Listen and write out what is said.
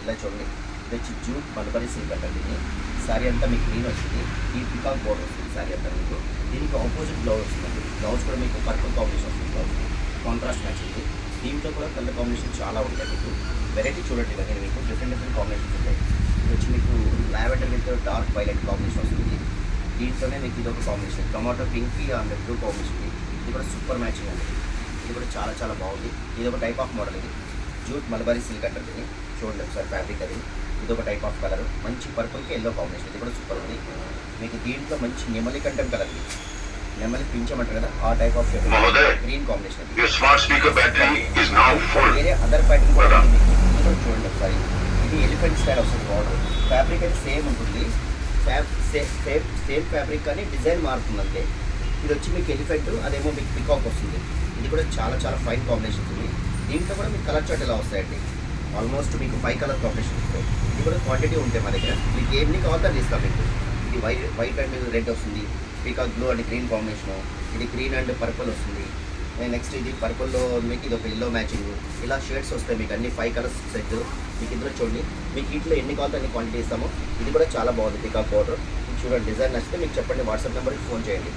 ఇలా చూడండి, ఇది వచ్చి జూట్ మల్బరీ సిల్క్ అండి. శారీ అంతా మీకు గ్రీన్ వస్తుంది, ఈ పికాక్ బోర్డర్ వస్తుంది శారీ అంతా మీకు. దీనికి ఆపోజిట్ బ్లౌజ్ వస్తుంది, బ్లౌజ్ కూడా మీకు పర్పుల్ కాంబినేషన్ వస్తుంది, బ్లౌజ్ కాంట్రాస్ట్ మ్యాచింగ్. దీంట్లో కూడా కలర్ కాంబినేషన్ చాలా ఉంటాయి మీకు. వెరైటీ చూడండి, ఇవన్నీ మీకు డిఫరెంట్ కాంబినేషన్స్ ఉంటాయి. ఇది వచ్చి మీకు lavender with dark violet combination వస్తుంది. దీంట్లోనే మీకు ఇది ఒక combination tomato pink and blue combination. ఇది కూడా సూపర్ మ్యాచింగ్ అండి, ఇది కూడా చాలా చాలా బాగుంది. ఇది ఒక టైప్ ఆఫ్ మోడల్, ఇది జూట్ మల్బరీ సిల్క్ అంటారు దీన్ని. చూడండి ఒకసారి ఫ్యాబ్రిక్ అది. ఇది ఒక టైప్ ఆఫ్ కలర్, మంచి పర్పుల్కి ఎల్లో కాంబినేషన్, ఇది కూడా సూపర్ ఉంది. మీకు దీంట్లో మంచి నెమలి కంటెం కలర్, ఇది నెమలి పించమంటారు కదా, ఆ టైప్ ఆఫ్ గ్రీన్ కాంబినేషన్. వేరే అదర్ ప్యాటర్న్ కూడా ఉంది మీకు. ఇది కూడా చూడండి ఒకసారి, ఇది ఎలిఫెంట్ స్టైల్ వస్తుంది బార్డర్. ఫ్యాబ్రిక్ అయితే సేమ్ ఉంటుంది, సేమ్ ఫ్యాబ్రిక్ కానీ డిజైన్ మారుతుంది అంతే. ఇది వచ్చి మీకు ఎలిఫెంట్, అదేమో మీకు పికాక్ వస్తుంది. ఇది కూడా చాలా చాలా ఫైన్ కాంబినేషన్స్ ఉంది. దీంట్లో కూడా మీకు కలర్ చార్ట్ ఎలా వస్తాయండి, ఆల్మోస్ట్ మీకు 5 కలర్ కాంబినేషన్స్ వస్తాయి. ఇది కూడా క్వాంటిటీ ఉంటాయి మా దగ్గర, మీకు ఏమి కావాలో అది ఇస్తాం మీకు. ఇది వైట్ అండ్ రెడ్ వస్తుంది, peacock blue and green combination. ఇది గ్రీన్ అండ్ పర్పుల్ వస్తుంది. నెక్స్ట్ ఇది పర్పుల్లో మీకు ఇది ఒక ఎల్లో మ్యాచింగ్. ఇలా షేడ్స్ వస్తాయి మీకు, అన్ని 5 కలర్స్ సెట్. మీకు ఇందులో చూడండి, మీకు ఇంట్లో ఎన్ని కావాలో అన్ని క్వాంటిటీ ఇస్తాము. ఇది కూడా చాలా బాగుంది, పీకాక్ బోర్డర్. చూడండి, డిజైన్ నచ్చితే మీకు చెప్పండి, వాట్సాప్ నెంబర్కి ఫోన్ చేయండి.